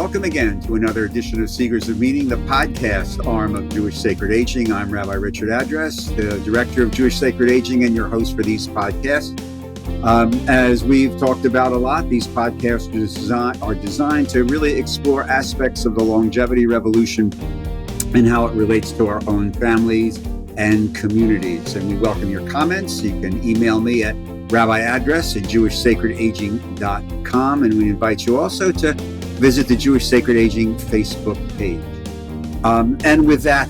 welcome again to another edition of Seekers of Meaning, the podcast arm of Jewish Sacred Aging. I'm Rabbi Richard Address, the Director of Jewish Sacred Aging and your host for these podcasts. As we've talked about a lot, these podcasts are designed to really explore aspects of the longevity revolution and how it relates to our own families and communities. And we welcome your comments. You can email me at rabbiaddress@jewishsacredaging.com, and we invite you also to visit the Jewish Sacred Aging Facebook page. And with that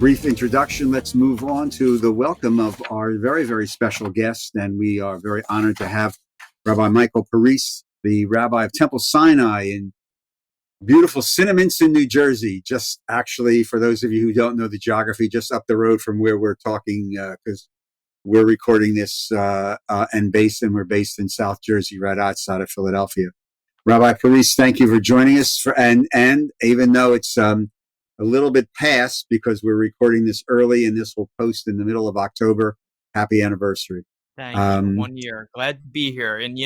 brief introduction, let's move on to the welcome of our very, very special guest. And we are very honored to have Rabbi Michael Perice, the Rabbi of Temple Sinai in beautiful Cinnaminson, New Jersey. Just actually, for those of you who don't know the geography, just up the road from where we're talking, because we're recording this we're based in South Jersey, right outside of Philadelphia. Rabbi Perice, thank you for joining us. And even though it's a little bit past because we're recording this early and this will post in the middle of October, happy anniversary. Thank you. 1 year. Glad to be here. And,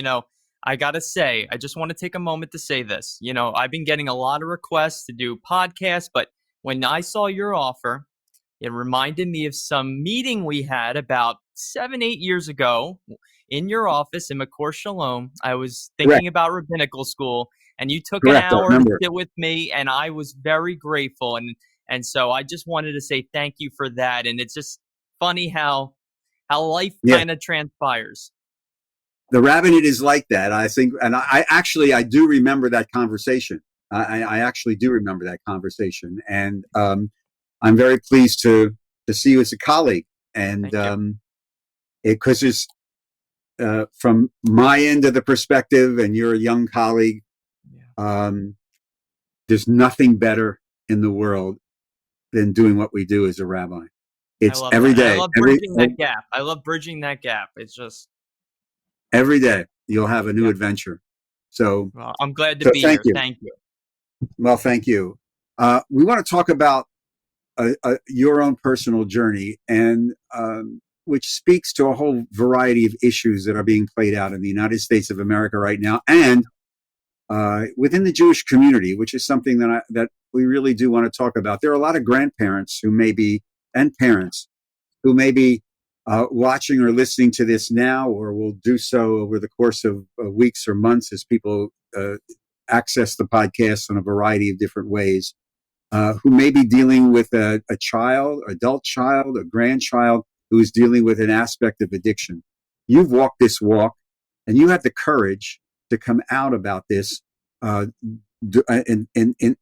I got to say, I just want to take a moment to say this. I've been getting a lot of requests to do podcasts, but when I saw your offer, it reminded me of some meeting we had about 7-8 years ago in your office in McCourt Shalom. I was thinking about rabbinical school, and you took an hour to sit with me, and I was very grateful. And so I just wanted to say thank you for that. And it's just funny how life kind of transpires. The rabbinate is like that, I think. And I do remember that conversation. I actually do remember that conversation. And I'm very pleased to see you as a colleague. And because it's from my end of the perspective, and you're a young colleague, there's nothing better in the world than doing what we do as a rabbi. It's every day. I love bridging that gap. I love bridging that gap. It's just every day you'll have a new adventure. So I'm glad to be here. Thank you. Well, thank you. We want to talk about your own personal journey, and which speaks to a whole variety of issues that are being played out in the United States of America right now, and within the Jewish community, which is something that we really do want to talk about. There are a lot of grandparents and parents who may be watching or listening to this now, or will do so over the course of weeks or months as people access the podcast in a variety of different ways, who may be dealing with a child, adult child, a grandchild who is dealing with an aspect of addiction. You've walked this walk, and you have the courage to come out about this in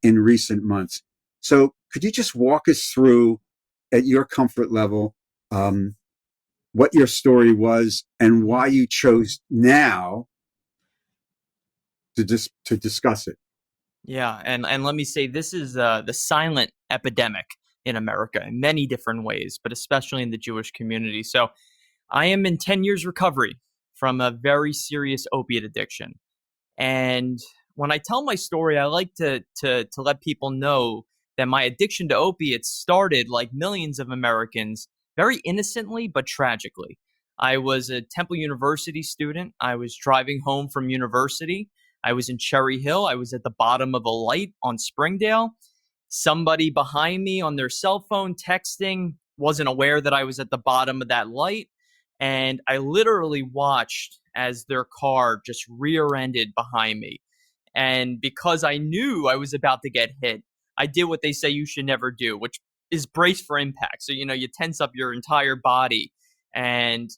recent months. So could you just walk us through, at your comfort level, what your story was and why you chose now to discuss it? Yeah, and let me say, this is the silent epidemic in America in many different ways, but especially in the Jewish community. So I am in 10 years recovery from a very serious opiate addiction. And when I tell my story, I like to let people know that my addiction to opiates started, like millions of Americans, very innocently but tragically. I was a Temple University student. I was driving home from university. I was in Cherry Hill. I was at the bottom of a light on Springdale. Somebody behind me on their cell phone texting, wasn't aware that I was at the bottom of that light. And I literally watched as their car just rear-ended behind me. And because I knew I was about to get hit, I did what they say you should never do, which is brace for impact. So, you tense up your entire body. And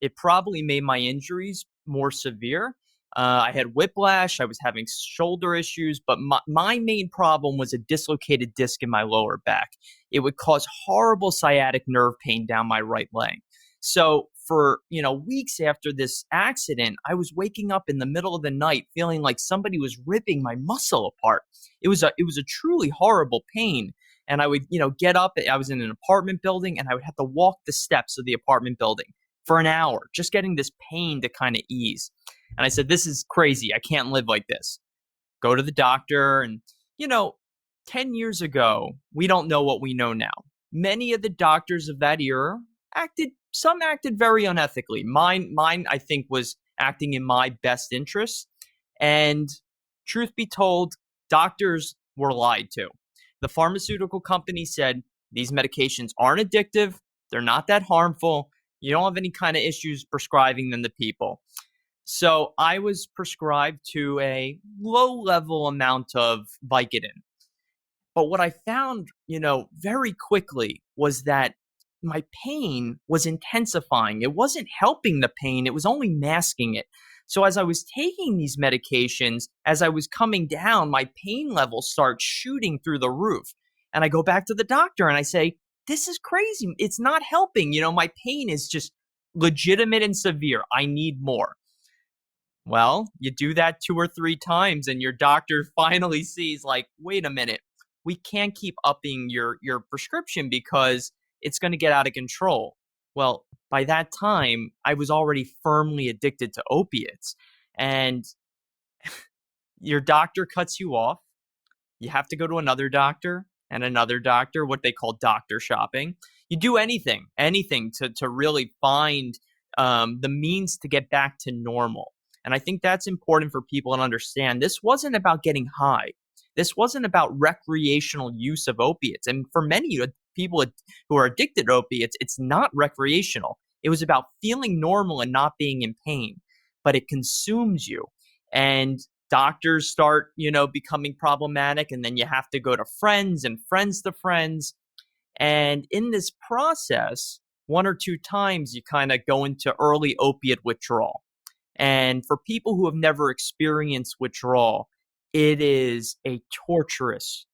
it probably made my injuries more severe. I had whiplash. I was having shoulder issues, but my main problem was a dislocated disc in my lower back. It would cause horrible sciatic nerve pain down my right leg. So for, weeks after this accident, I was waking up in the middle of the night feeling like somebody was ripping my muscle apart. It was a truly horrible pain. And I would, get up. I was in an apartment building, and I would have to walk the steps of the apartment building for an hour, just getting this pain to kind of ease. And I said, this is crazy. I can't live like this. Go to the doctor. And, 10 years ago, we don't know what we know now. Many of the doctors of that era acted very unethically. Mine, I think, was acting in my best interest. And truth be told, Doctors were lied to. The pharmaceutical company said these medications aren't addictive, they're not that harmful, you don't have any kind of issues prescribing them to people. So I was prescribed to a low level amount of Vicodin. But what I found, very quickly was that my pain was intensifying. It wasn't helping the pain, it was only masking it. So as I was taking these medications, as I was coming down, my pain levels start shooting through the roof. And I go back to the doctor and I say, this is crazy. It's not helping. My pain is just legitimate and severe. I need more. Well, you do that 2 or 3 times and your doctor finally sees like, wait a minute, we can't keep upping your prescription because it's going to get out of control. Well, by that time, I was already firmly addicted to opiates. And your doctor cuts you off. You have to go to another doctor and another doctor, what they call doctor shopping. You do anything to really find the means to get back to normal. And I think that's important for people to understand. This wasn't about getting high. This wasn't about recreational use of opiates. And for many people who are addicted to opiates, it's not recreational. It was about feeling normal and not being in pain, but it consumes you. And doctors start, becoming problematic. And then you have to go to friends and friends to friends. And in this process, 1 or 2 times, you kind of go into early opiate withdrawal. And for people who have never experienced withdrawal, it is a torturous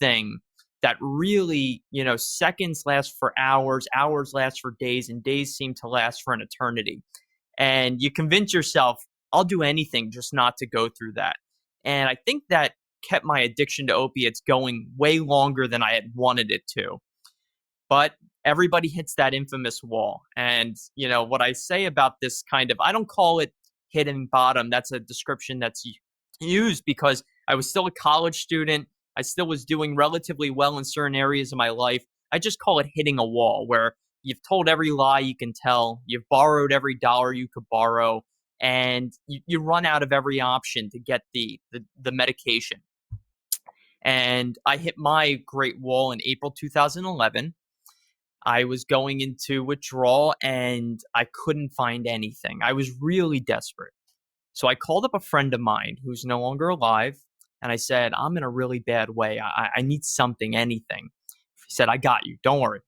thing that really, seconds last for hours, hours last for days, and days seem to last for an eternity. And you convince yourself, I'll do anything just not to go through that. And I think that kept my addiction to opiates going way longer than I had wanted it to. But everybody hits that infamous wall. And, what I say about this I don't call it hitting bottom. That's a description that's used because I was still a college student. I still was doing relatively well in certain areas of my life. I just call it hitting a wall where you've told every lie you can tell. You've borrowed every dollar you could borrow. And you run out of every option to get the medication. And I hit my great wall in April 2011. I was going into withdrawal and I couldn't find anything. I was really desperate. So I called up a friend of mine who's no longer alive. And I said, I'm in a really bad way. I need something, anything. He said, I got you. Don't worry.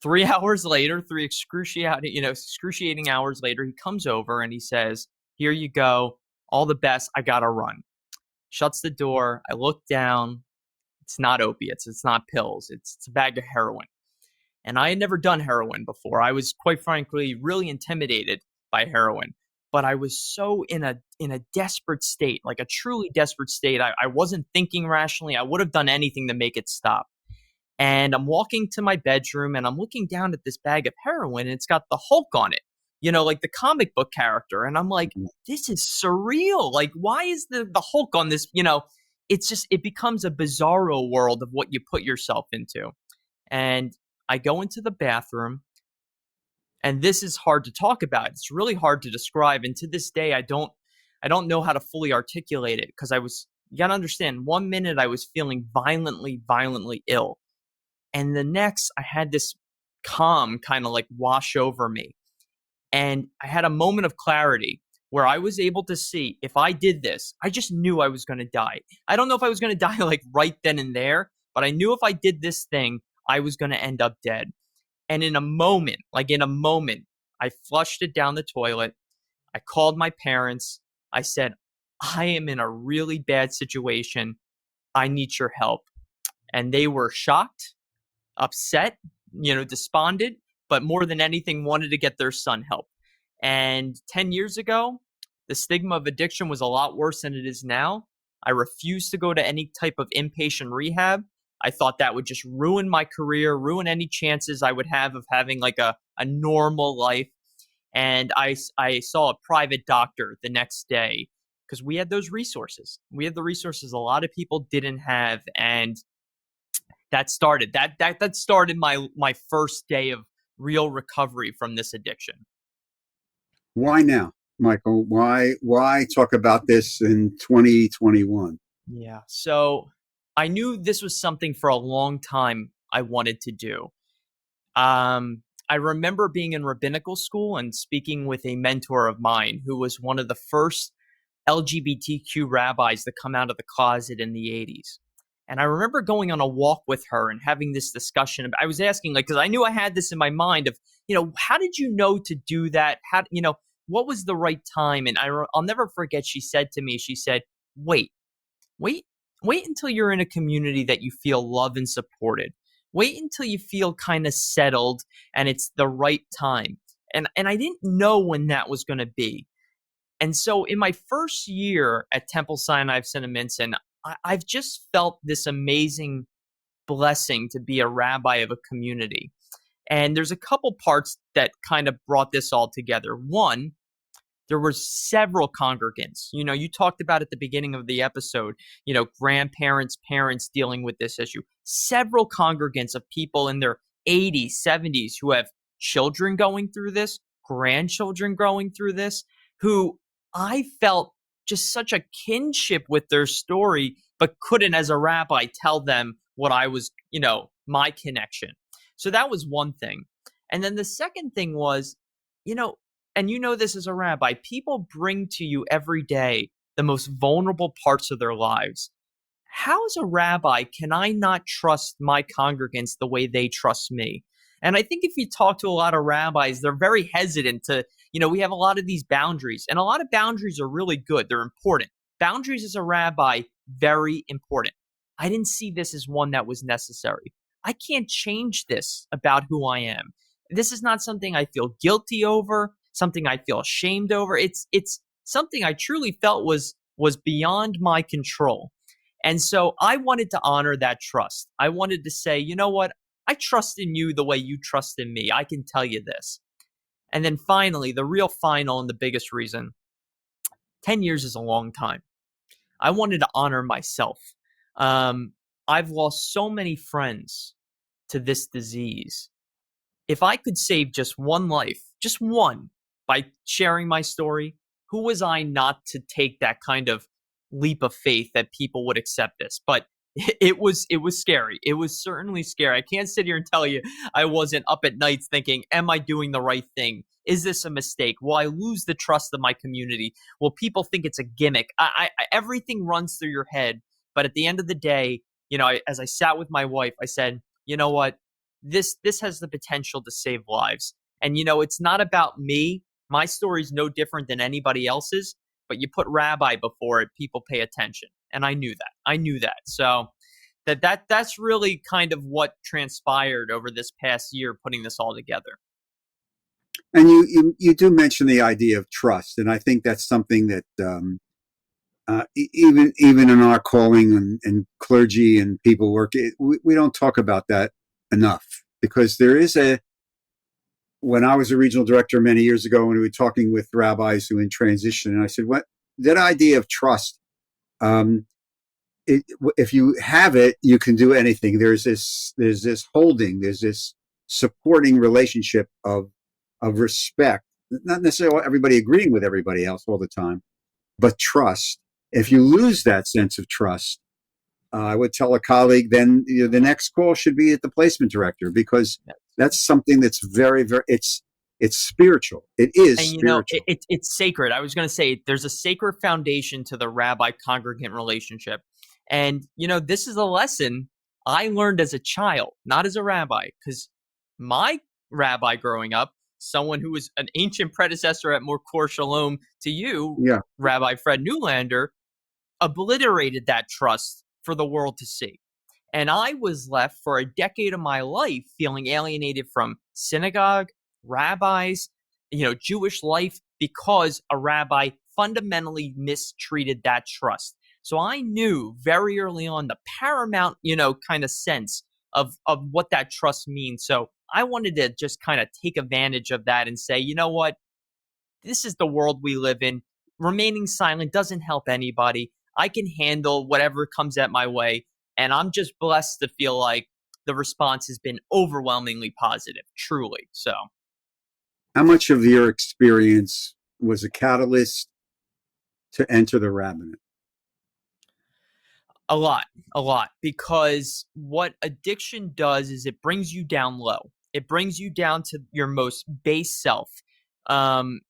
3 hours later, 3 excruciating hours later, he comes over and he says, here you go. All the best. I got to run. Shuts the door. I look down. It's not opiates. It's not pills. It's a bag of heroin. And I had never done heroin before. I was, quite frankly, really intimidated by heroin. But I was so in a desperate state, like a truly desperate state. I wasn't thinking rationally. I would have done anything to make it stop. And I'm walking to my bedroom and I'm looking down at this bag of heroin and it's got the Hulk on it, like the comic book character. And I'm like, this is surreal. Like, why is the Hulk on this? It becomes a bizarro world of what you put yourself into. And I go into the bathroom. And this is hard to talk about. It's really hard to describe. And to this day, I don't know how to fully articulate it because you got to understand, 1 minute I was feeling violently ill. And the next I had this calm kind of like wash over me. And I had a moment of clarity where I was able to see if I did this, I just knew I was going to die. I don't know if I was going to die like right then and there, but I knew if I did this thing, I was going to end up dead. And in a moment, I flushed it down the toilet. I called my parents. I said, I am in a really bad situation. I need your help. And they were shocked, upset, despondent, but more than anything, wanted to get their son help. And 10 years ago, the stigma of addiction was a lot worse than it is now. I refused to go to any type of inpatient rehab. I thought that would just ruin my career, ruin any chances I would have of having like a normal life. And I saw a private doctor the next day because we had those resources. We had the resources a lot of people didn't have. And that started my first day of real recovery from this addiction. Why now? Michael? Why talk about this in 2021? Yeah. So I knew this was something for a long time I wanted to do. I remember being in rabbinical school and speaking with a mentor of mine who was one of the first LGBTQ rabbis to come out of the closet in the 80s. And I remember going on a walk with her and having this discussion. I was asking, like, because I knew I had this in my mind of, how did you know to do that? What was the right time? And I'll never forget, she said to me, she said, wait, Wait, wait until you're in a community that you feel loved and supported. Wait until you feel kind of settled and it's the right time. And I didn't know when that was going to be. And so in my first year at Temple Sinai of Cinnaminson, I've just felt this amazing blessing to be a rabbi of a community. And there's a couple parts that kind of brought this all together. One, there were several congregants. You talked about at the beginning of the episode, grandparents, parents dealing with this issue. Several congregants of people in their 80s, 70s who have children going through this, grandchildren going through this, who I felt just such a kinship with their story, but couldn't, as a rabbi, tell them what I was, my connection. So that was one thing. And then the second thing was, and this as a rabbi, people bring to you every day the most vulnerable parts of their lives. How, as a rabbi, can I not trust my congregants the way they trust me? And I think if you talk to a lot of rabbis, they're very hesitant to, we have a lot of these boundaries, and a lot of boundaries are really good. They're important. Boundaries as a rabbi, very important. I didn't see this as one that was necessary. I can't change this about who I am. This is not something I feel guilty over, something I feel ashamed over. It's something I truly felt was beyond my control. And so I wanted to honor that trust. I wanted to say, you know what? I trust in you the way you trust in me. I can tell you this. And then finally, the real final and the biggest reason, 10 years is a long time. I wanted to honor myself. I've lost so many friends to this disease. If I could save just one life, just one, by sharing my story, who was I not to take that kind of leap of faith that people would accept this? But it was scary. It was certainly scary. I can't sit here and tell you I wasn't up at nights thinking, am I doing the right thing? Is this a mistake? Will I lose the trust of my community? Will people think it's a gimmick? Everything runs through your head. But at the end of the day, as I sat with my wife, I said, you know what? This has the potential to save lives. And, it's not about me. My story is no different than anybody else's, but you put rabbi before it, people pay attention. And I knew that. So that's really kind of what transpired over this past year, putting this all together. And you do mention the idea of trust, and I think that's something that even in our calling and clergy and people work, we don't talk about that enough, because there is when I was a regional director many years ago, when we were talking with rabbis who were in transition, and I said, what that idea of trust, if you have it, you can do anything. There's this holding, there's this supporting relationship of respect, not necessarily everybody agreeing with everybody else all the time, but trust. If you lose that sense of trust, I would tell a colleague, then the next call should be at the placement director, because that's something that's very, very, it's spiritual. It is spiritual. It's sacred. I was going to say there's a sacred foundation to the rabbi-congregant relationship. And, this is a lesson I learned as a child, not as a rabbi, because my rabbi growing up, someone who was an ancient predecessor at Mokor Shalom to you, Rabbi Fred Newlander, obliterated that trust for the world to see. And I was left for a decade of my life feeling alienated from synagogue, rabbis, Jewish life, because a rabbi fundamentally mistreated that trust. So I knew very early on the paramount, kind of sense of what that trust means. So I wanted to just kind of take advantage of that and say, you know what? This is the world we live in. Remaining silent doesn't help anybody. I can handle whatever comes at my way. And I'm just blessed to feel like the response has been overwhelmingly positive, truly. So, how much of your experience was a catalyst to enter the rabbinate? A lot, because what addiction does is it brings you down low. It brings you down to your most base self. Um,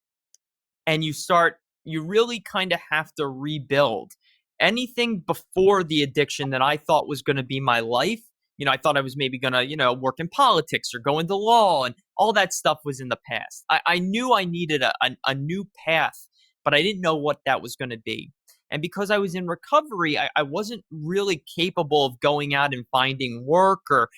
and you really kind of have to rebuild. Anything before the addiction that I thought was going to be my life, I thought I was maybe going to, work in politics or go into law, and all that stuff was in the past. I knew I needed a new path, but I didn't know what that was going to be. And because I was in recovery, I wasn't really capable of going out and finding work or,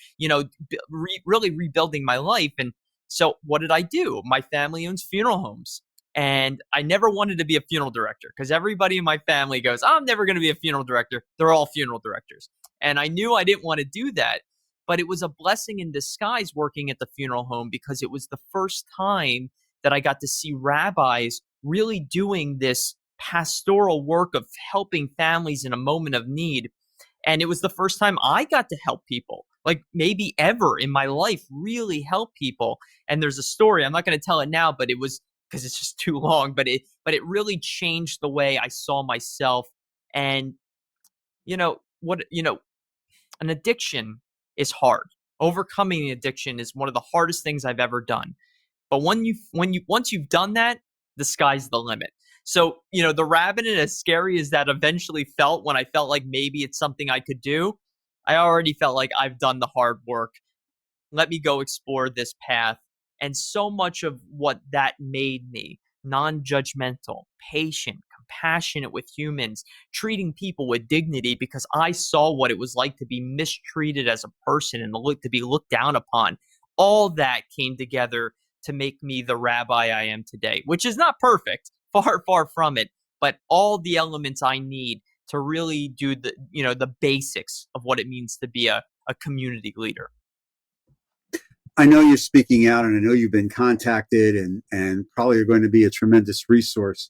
really rebuilding my life. And so what did I do? My family owns funeral homes. And I never wanted to be a funeral director because everybody in my family goes, I'm never going to be a funeral director. They're all funeral directors. And I knew I didn't want to do that. But it was a blessing in disguise working at the funeral home, because it was the first time that I got to see rabbis really doing this pastoral work of helping families in a moment of need. And it was the first time I got to help people, like maybe ever in my life, really help people. And there's a story, I'm not going to tell it now, but it was, because it's just too long, but it really changed the way I saw myself. And an addiction is hard. Overcoming an addiction is one of the hardest things I've ever done. But once you've done that, the sky's the limit. So, the rabbinate, as scary as that eventually felt when I felt like maybe it's something I could do, I already felt like I've done the hard work. Let me go explore this path. And so much of what that made me: non-judgmental, patient, compassionate with humans, treating people with dignity, because I saw what it was like to be mistreated as a person and to be looked down upon. All that came together to make me the rabbi I am today, which is not perfect, far, far from it, but all the elements I need to really do the basics of what it means to be a community leader. I know you're speaking out, and I know you've been contacted, and probably are going to be a tremendous resource.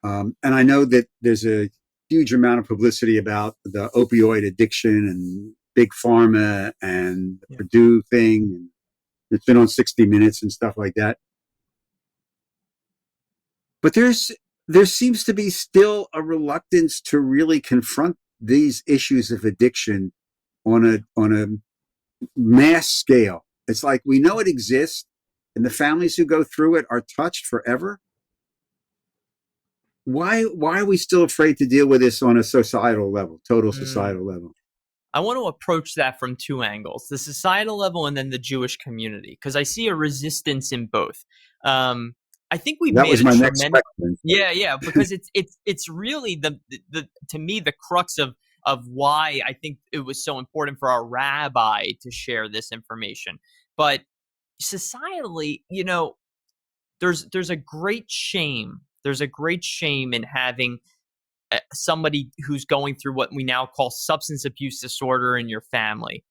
And I know that there's a huge amount of publicity about the opioid addiction and big pharma and the Purdue thing. It's been on 60 Minutes and stuff like that. But there seems to be still a reluctance to really confront these issues of addiction on a mass scale. It's like, we know it exists, and the families who go through it are touched forever. Why are we still afraid to deal with this on a societal level, total societal level? I want to approach that from two angles: the societal level and then the Jewish community, because I see a resistance in both. I think we've that made was a my tremendous, next question. yeah, because it's really the to me the crux of why I think it was so important for our rabbi to share this information. But societally, there's a great shame. There's a great shame in having somebody who's going through what we now call substance abuse disorder in your family.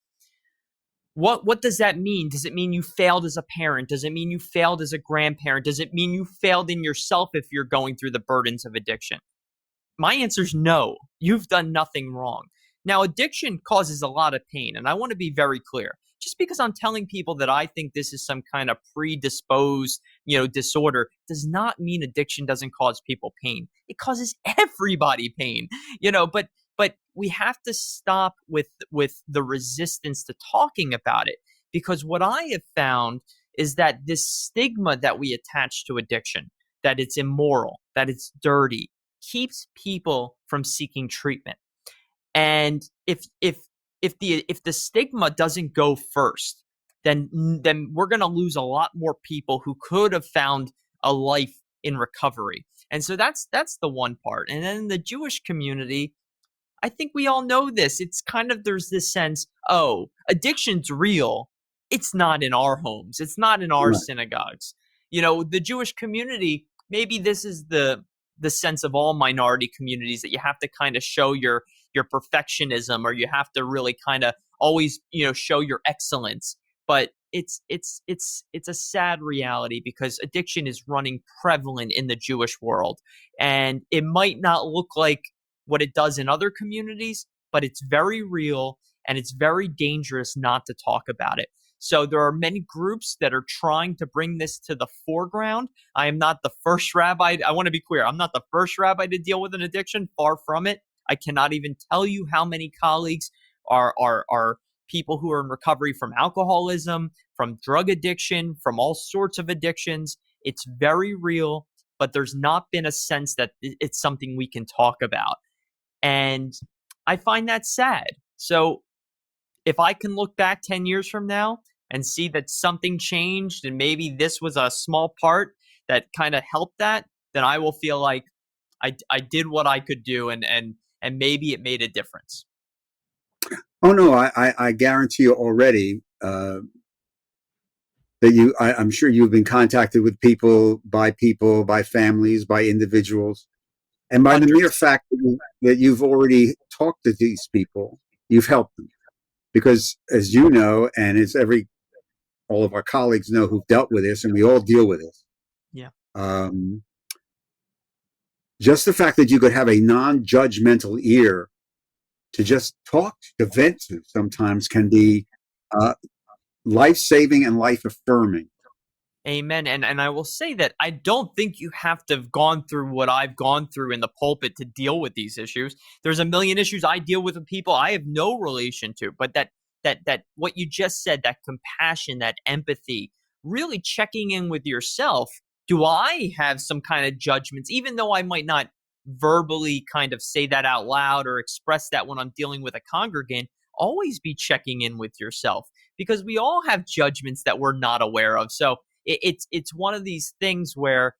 What does that mean? Does it mean you failed as a parent? Does it mean you failed as a grandparent? Does it mean you failed in yourself if you're going through the burdens of addiction? My answer is no. You've done nothing wrong. Now, addiction causes a lot of pain, and I want to be very clear. Just because I'm telling people that I think this is some kind of predisposed, disorder, does not mean addiction doesn't cause people pain. It causes everybody pain, but we have to stop with the resistance to talking about it, because what I have found is that this stigma that we attach to addiction, that it's immoral, that it's dirty, keeps people from seeking treatment. And if the stigma doesn't go first, then we're going to lose a lot more people who could have found a life in recovery. And so that's the one part. And then the Jewish community, I think we all know this. It's kind of, there's this sense, oh, addiction's real. It's not in our homes. It's not in our synagogues. The Jewish community, maybe this is the sense of all minority communities, that you have to kind of show your perfectionism, or you have to really kind of always, show your excellence. But it's a sad reality, because addiction is running prevalent in the Jewish world, and it might not look like what it does in other communities, but it's very real, and it's very dangerous not to talk about it. So there are many groups that are trying to bring this to the foreground. I am not the first rabbi. I want to be clear. I'm not the first rabbi to deal with an addiction. Far from it. I cannot even tell you how many colleagues are people who are in recovery from alcoholism, from drug addiction, from all sorts of addictions. It's very real, but there's not been a sense that it's something we can talk about. And I find that sad. So if I can look back 10 years from now and see that something changed and maybe this was a small part that kind of helped that, then I will feel like I did what I could do, and maybe it made a difference. Oh no, I guarantee you already that I'm sure you've been contacted with people, by families, by individuals, and by the mere Hundreds. fact that you've already talked to these people, you've helped them. Because as you know, and as all of our colleagues know who've dealt with this, and we all deal with this, Yeah. um, just the fact that you could have a non-judgmental ear to just talk, to vent to, sometimes can be uh, life-saving and life-affirming. Amen. And I will say that I don't think you have to have gone through what I've gone through in the pulpit to deal with these issues. There's a million issues I deal with people I have no relation to, but that what you just said, that compassion, that empathy, really checking in with yourself. Do I have some kind of judgments, even though I might not verbally kind of say that out loud or express that when I'm dealing with a congregant? Always be checking in with yourself, because we all have judgments that we're not aware of. So it's one of these things where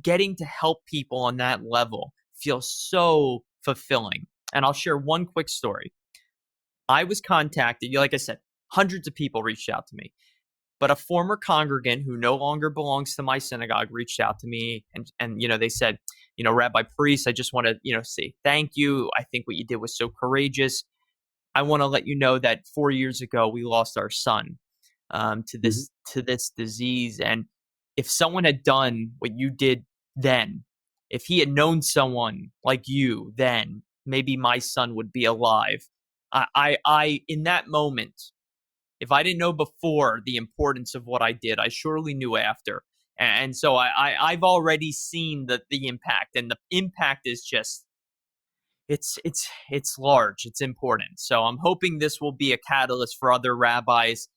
getting to help people on that level feels so fulfilling. And I'll share one quick story. I was contacted, like I said, hundreds of people reached out to me, but a former congregant who no longer belongs to my synagogue reached out to me, and they said, Rabbi Perice, I just want to say thank you. I think what you did was so courageous. I want to let you know that 4 years ago we lost our son to Mm-hmm. this disease, and if someone had done what you did then, if he had known someone like you then, maybe my son would be alive. I in that moment, if I didn't know before the importance of what I did, I surely knew after. And so I've already seen the impact, and the impact is just it's large, it's important. So I'm hoping this will be a catalyst for other rabbis,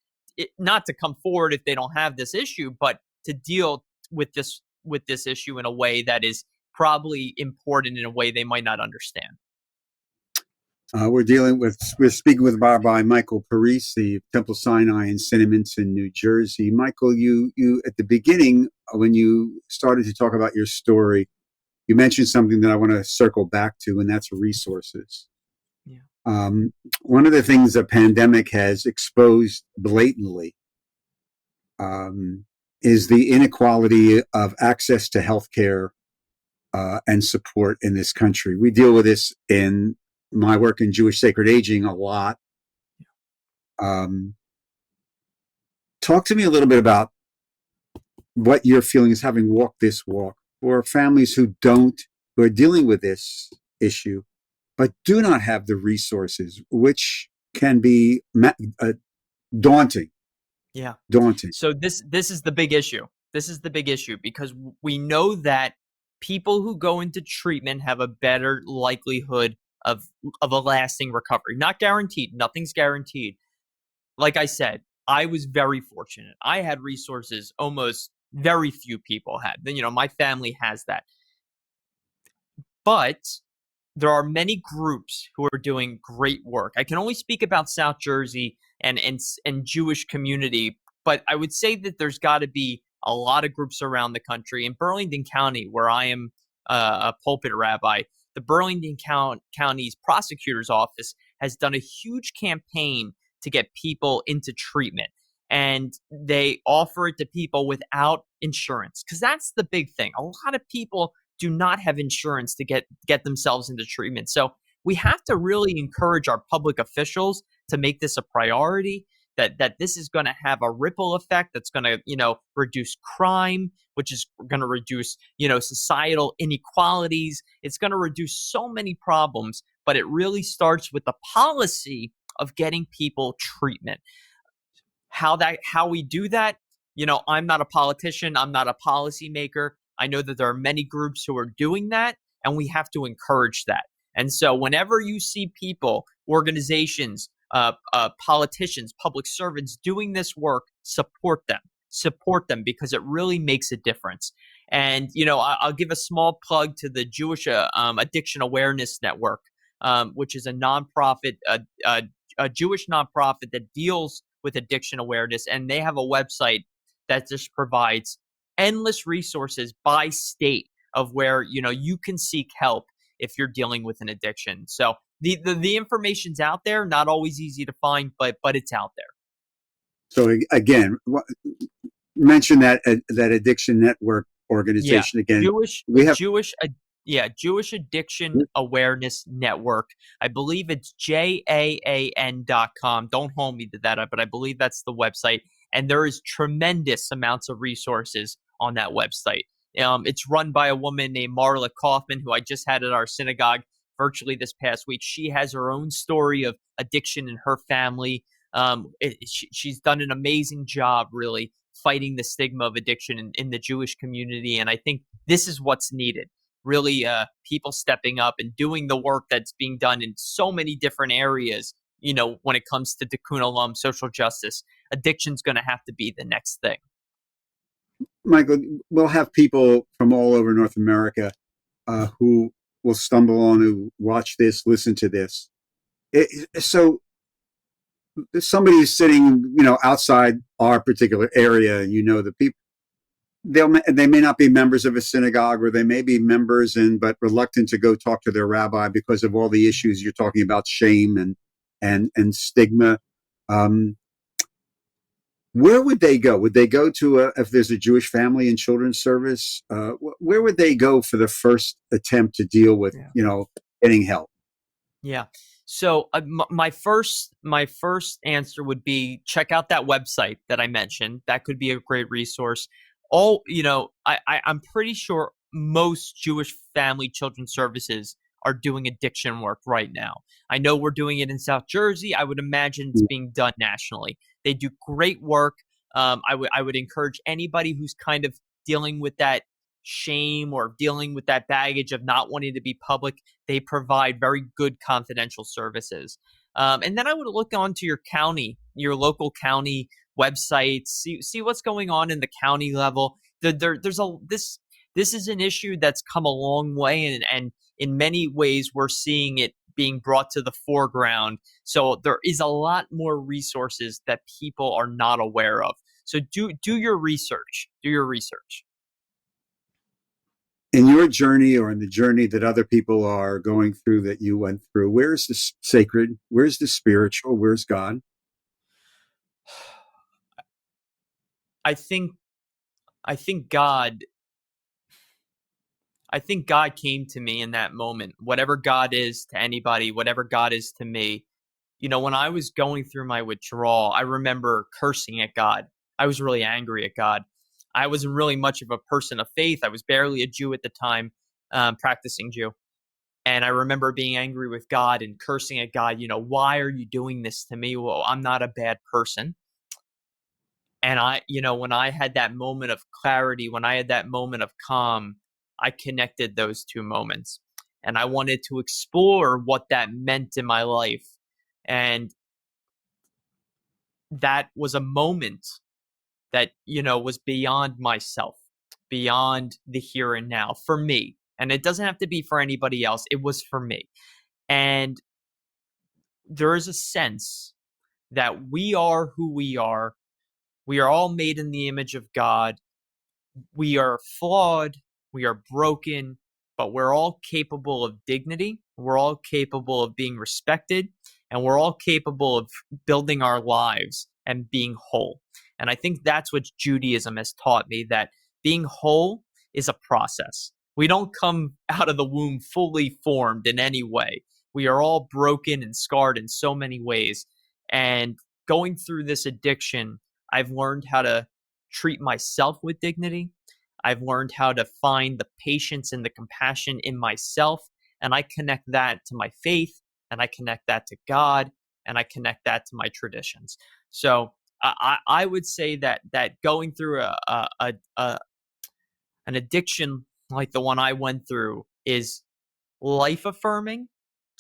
not to come forward if they don't have this issue, but to deal with this issue in a way that is probably important in a way they might not understand. We're speaking with Rabbi Michael Perice, the Temple Sinai in Cinnaminson, New Jersey. Michael, you at the beginning, when you started to talk about your story, you mentioned something that I want to circle back to, and that's resources. Yeah. One of the things the pandemic has exposed blatantly is the inequality of access to healthcare and support in this country. We deal with this in my work in Jewish sacred aging a lot. Talk to me a little bit about what your feeling is, having walked this walk, for families who are dealing with this issue, but do not have the resources, which can be daunting. Yeah. Daunting. So this is the big issue. This is the big issue, because we know that people who go into treatment have a better likelihood of a lasting recovery. Not guaranteed. Nothing's guaranteed. Like I said, I was very fortunate. I had resources almost very few people had. My family has that. But there are many groups who are doing great work. I can only speak about South Jersey and Jewish community, but I would say that there's got to be a lot of groups around the country. In Burlington County, where I am a pulpit rabbi, the Burlington County's prosecutor's office has done a huge campaign to get people into treatment. And they offer it to people without insurance, because that's the big thing. A lot of people do not have insurance to get themselves into treatment. So we have to really encourage our public officials to make this a priority, that this is going to have a ripple effect that's going to, reduce crime, which is going to reduce, societal inequalities. It's going to reduce so many problems, but it really starts with the policy of getting people treatment. how we do that, I'm not a politician, I'm not a policymaker. I know that there are many groups who are doing that, and we have to encourage that. And so whenever you see people, organizations, politicians, public servants doing this work, support them, because it really makes a difference. And I'll give a small plug to the Jewish Addiction Awareness Network, which is a nonprofit, a Jewish nonprofit that deals with addiction awareness, and they have a website that just provides endless resources by state of where you can seek help if you're dealing with an addiction. So the information's out there, not always easy to find, but it's out there. So again, mention that addiction network organization again. Jewish Addiction Awareness Network. I believe it's JAAN.com. Don't hold me to that, but I believe that's the website. And there is tremendous amounts of resources on that website. It's run by a woman named Marla Kaufman, who I just had at our synagogue virtually this past week. She has her own story of addiction in her family. She's done an amazing job, really, fighting the stigma of addiction in the Jewish community. And I think this is what's needed. Really, people stepping up and doing the work that's being done in so many different areas, when it comes to Tikkun Olam, social justice. Addiction's going to have to be the next thing. Michael, we'll have people from all over North America who will stumble on, who watch this, listen to this. So somebody who's sitting, outside our particular area, and the people, they may not be members of a synagogue, or they may be members but reluctant to go talk to their rabbi because of all the issues you're talking about, shame and stigma. Where would they go? Would they go to if there's a Jewish family and children's service? Where would they go for the first attempt to deal with, getting help? Yeah. So my first answer would be check out that website that I mentioned. That could be a great resource. I'm pretty sure most Jewish family children's services are doing addiction work right now. I know we're doing it in South Jersey. I would imagine it's being done nationally. They do great work. I would encourage anybody who's kind of dealing with that shame or dealing with that baggage of not wanting to be public. They provide very good confidential services. And then I would look onto your local county websites, see what's going on in the county level. This is an issue that's come a long way, and in many ways we're seeing it being brought to the foreground. So there is a lot more resources that people are not aware of. So do your research. Do your research. In your journey, or in the journey that other people are going through that you went through, where's the sacred? Where's the spiritual? Where's God? I think God came to me in that moment. Whatever God is to anybody, whatever God is to me. When I was going through my withdrawal, I remember cursing at God. I was really angry at God. I wasn't really much of a person of faith. I was barely a Jew at the time, practicing Jew. And I remember being angry with God and cursing at God. Why are you doing this to me? Well, I'm not a bad person. And when I had that moment of clarity, when I had that moment of calm, I connected those two moments. And I wanted to explore what that meant in my life. And that was a moment that, was beyond myself, beyond the here and now for me. And it doesn't have to be for anybody else. It was for me. And there is a sense that we are who we are. We are all made in the image of God. We are flawed. We are broken, but we're all capable of dignity. We're all capable of being respected, and we're all capable of building our lives and being whole. And I think that's what Judaism has taught me, that being whole is a process. We don't come out of the womb fully formed in any way. We are all broken and scarred in so many ways. And going through this addiction, I've learned how to treat myself with dignity. I've learned how to find the patience and the compassion in myself. And I connect that to my faith, and I connect that to God, and I connect that to my traditions. So I would say that going through an addiction like the one I went through is life affirming,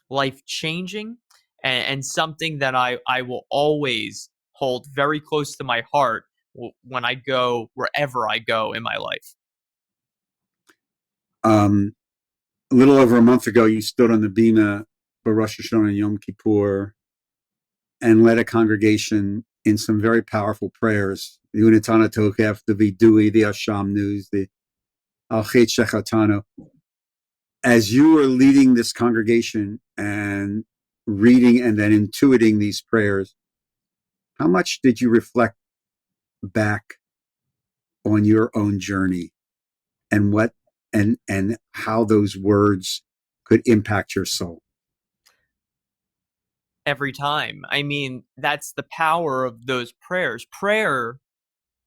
life changing, and something that I will always hold very close to my heart when I go wherever I go in my life. A little over a month ago, you stood on the bima for Rosh Hashanah and Yom Kippur and led a congregation in some very powerful prayers. The Unitana Tokef, the Vidui, the Asham News, the Al-Chet Shechatano. As you were leading this congregation and reading and then intuiting these prayers, how much did you reflect back on your own journey and what and how those words could impact your soul? Every time. I mean, that's the power of those prayers. Prayer,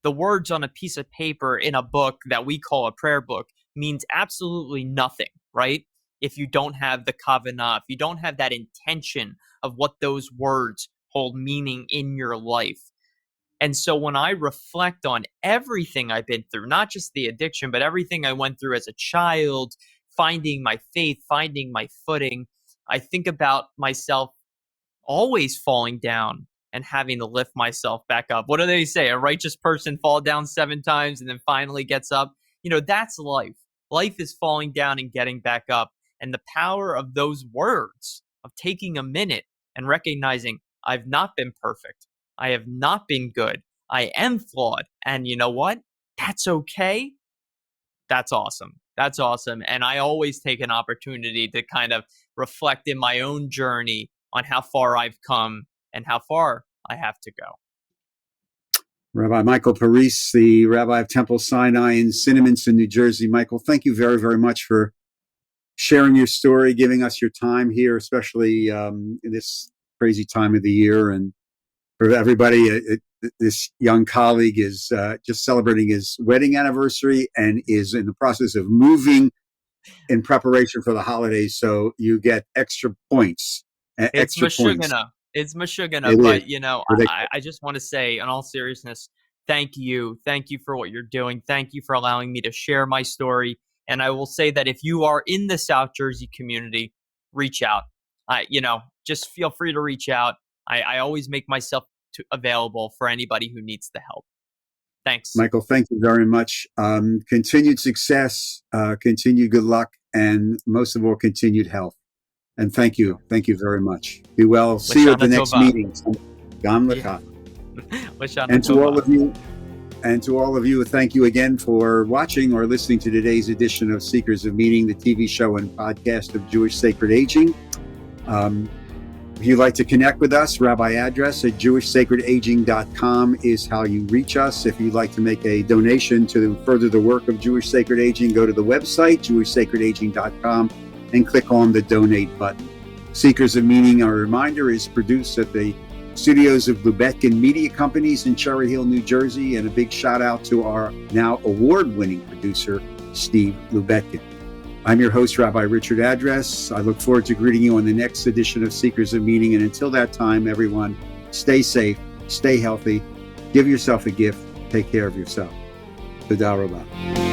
the words on a piece of paper in a book that we call a prayer book, means absolutely nothing, right? If you don't have the kavanah, if you don't have that intention of what those words hold meaning in your life. And so when I reflect on everything I've been through, not just the addiction, but everything I went through as a child, finding my faith, finding my footing, I think about myself always falling down and having to lift myself back up. What do they say? A righteous person fall down 7 times and then finally gets up. That's life. Life is falling down and getting back up. And the power of those words, of taking a minute and recognizing I've not been perfect. I have not been good. I am flawed. And you know what? That's okay. That's awesome. That's awesome. And I always take an opportunity to kind of reflect in my own journey on how far I've come and how far I have to go. Rabbi Michael Perice, the rabbi of Temple Sinai in Cinnaminson, New Jersey. Michael, thank you very, very much for sharing your story, giving us your time here, especially in this crazy time of the year. And for everybody, this young colleague is just celebrating his wedding anniversary and is in the process of moving in preparation for the holidays. So you get extra points. It's Mashugana. It's Mashugana. But, I just want to say, in all seriousness, thank you. Thank you for what you're doing. Thank you for allowing me to share my story. And I will say that if you are in the South Jersey community, reach out. Just feel free to reach out. I always make myself available for anybody who needs the help. Thanks. Michael, thank you very much. Continued success, continued good luck, and most of all, continued health. And thank you. Thank you very much. Be well. See you at the next meeting. Gam Lecha. And to all of you, thank you again for watching or listening to today's edition of Seekers of Meaning, the TV show and podcast of Jewish Sacred Aging. If you'd like to connect with us, rabbi address at jewishsacredaging.com is how you reach us. If you'd like to make a donation to further the work of Jewish Sacred Aging, go to the website, jewishsacredaging.com, and click on the donate button. Seekers of Meaning, a reminder, is produced at the studios of Lubetkin Media Companies in Cherry Hill, New Jersey. And a big shout out to our now award-winning producer, Steve Lubetkin. I'm your host, Rabbi Richard Address. I look forward to greeting you on the next edition of Seekers of Meaning. And until that time, everyone, stay safe, stay healthy, give yourself a gift, take care of yourself. Toda Rabah.